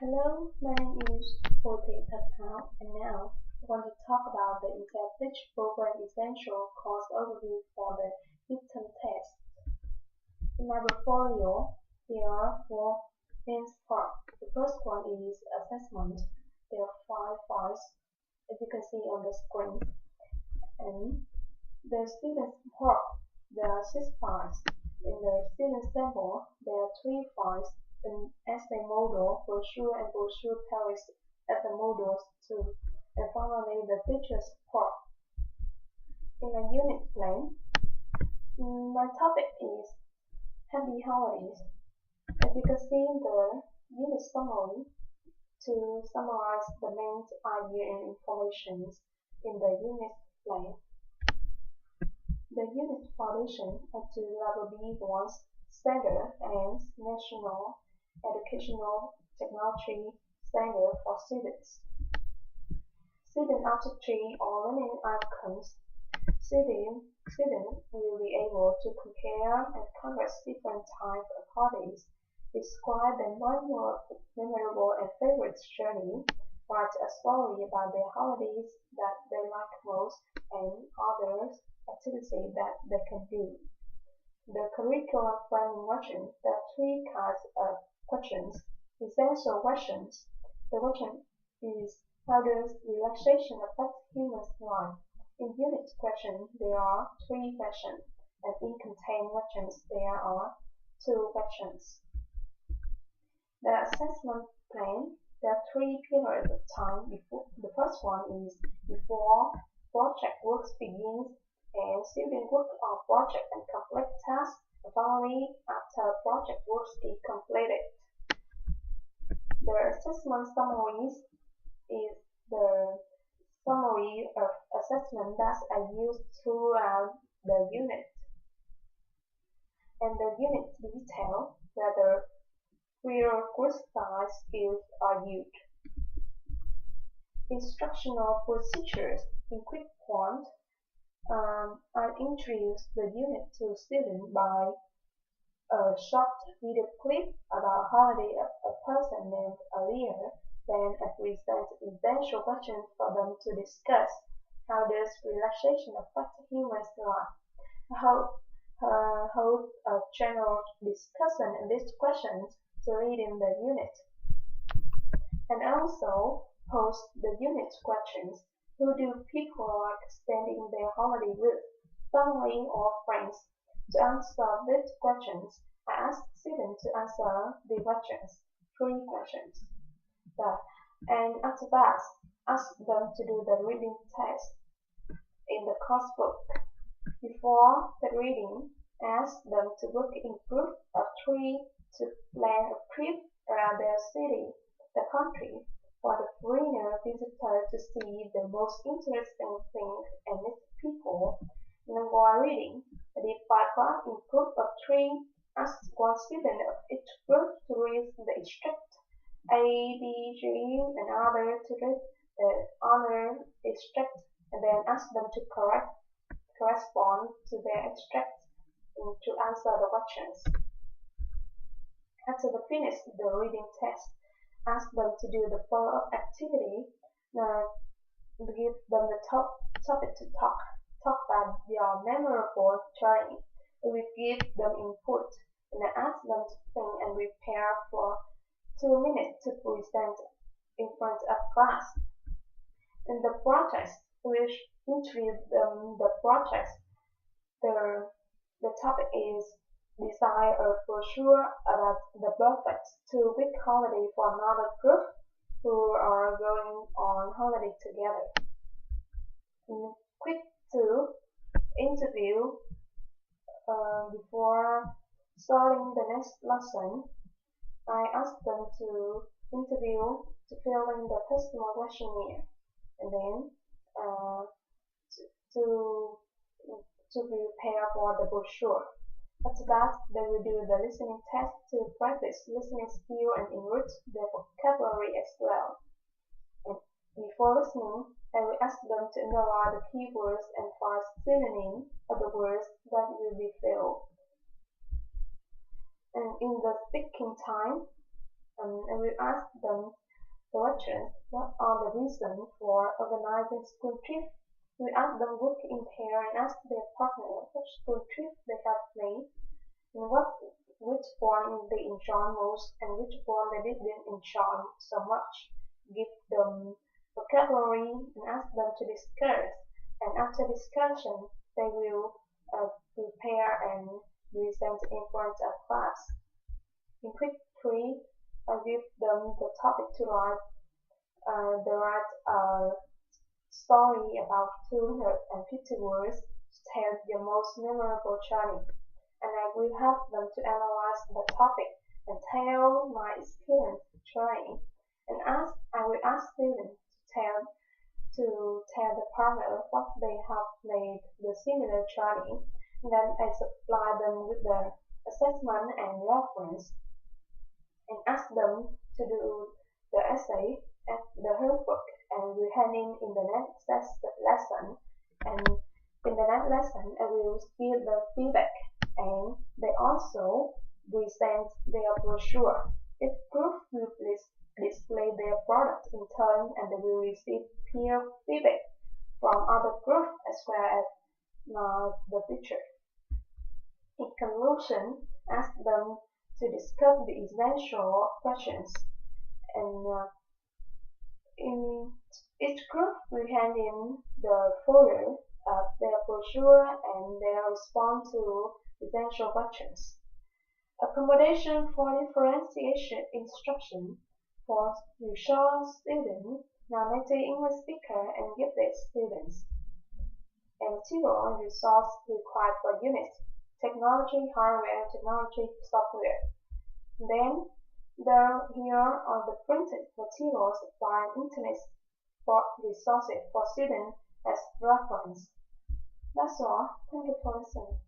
Hello, my name is Thach Thao, and now I want to talk about the Teach Program Essential Course Overview for the Midterm test. In my portfolio, there are four main parts. The first one is assessment. There are 5 files, as you can see on the screen. And the student's part, there are 6 files. In the student sample, there are 3 files. An essay model, brochure and brochure pairs as the models too, and finally the features part. In a unit plan, my topic is Happy Holidays. As you can see in the unit summary, to summarize the main idea and information in the unit plan. The unit foundation at the level B1 standard and national educational technology standard for students. Student objectives or learning outcomes. Students will be able to compare and contrast different types of holidays, describe their memorable and favorite journey, write a story about their holidays that they like most, and other activities that they can do. The curriculum framing question, there are 3 kinds of questions. Essential questions. The question is, how does relaxation affect human life? In unit question, there are 3 questions, and in contained questions, there are 2 questions. The assessment plan, there are 3 periods of time. The first one is before project work begins, and students work on project and complete tasks, and finally after project work is completed. The assessment summaries is the summary of assessment that are used throughout the unit, and the unit detail whether prerequisite skills are used. Instructional procedures. In quick point, I introduce the unit to students by a short video clip about holiday of a person named Alia. Then I present essential questions for them to discuss. How does relaxation affect human life? I hold a general discussion on these questions to lead in the unit. And also pose the unit questions. Who do people like spending their holiday with, family or friends? To answer these questions, I ask students to answer the questions, 3 questions. And after that, ask them to do the reading test in the course book. Before the reading, ask them to book in group of 3 to plan a trip around their city, the country, for the foreigner visitor to see the most interesting things and meet people. And while reading, the 5 in group of 3, ask one student of each group to read the extract A, B, G, and other to read the other extract, and then ask them to correspond to their extract and to answer the questions. After they finish the reading test, ask them to do the follow-up activity. Give them the topic to talk about their memorable journey. We give them input and then ask them to think and prepare for 2 minutes to present in front of class. In the project, which introduce the project, the topic is design a brochure about the perfect 2-week holiday for another group who are going on holiday together. Quick 2 interview. Before starting the next lesson, I ask them to interview to fill in the customer questionnaire, and then to prepare for the brochure. After that, they will do the listening test to practice listening skill and enrich their vocabulary as well. And before listening, I will ask them to underline the keywords and find synonyms of the words that will be filled. And in the speaking time, and we ask them the questions. What are the reasons for organizing school trips? We ask them work in pair and ask their partner which school trip they have made and which one they enjoy most and which one they didn't enjoy so much. Give them vocabulary and ask them to discuss. And after discussion, they will prepare and present in front of class. In quick 3, I give them the topic to write. They write a story about 250 words to tell your most memorable journey. And I will help them to analyze the topic and tell my experience trying. And I will ask students to tell the partner what they have made the similar journey. And then I supply them with the assessment and reference and ask them to do the essay at the homework and rehearsing in the next lesson. And in the next lesson, I will give them feedback and they also present their brochure. Each group will display their product in turn and they will receive peer feedback from other groups as well as the teacher. In conclusion, ask them to discuss the essential questions and in each group we hand in the folder of their brochure and they respond to essential questions. Accommodation for differentiation instruction for resource students, non-native English speaker and gifted students. And material and resource required for units, technology, hardware, technology, software. Then here are the printed materials by internet resources for students as reference. That's all. Thank you for listening.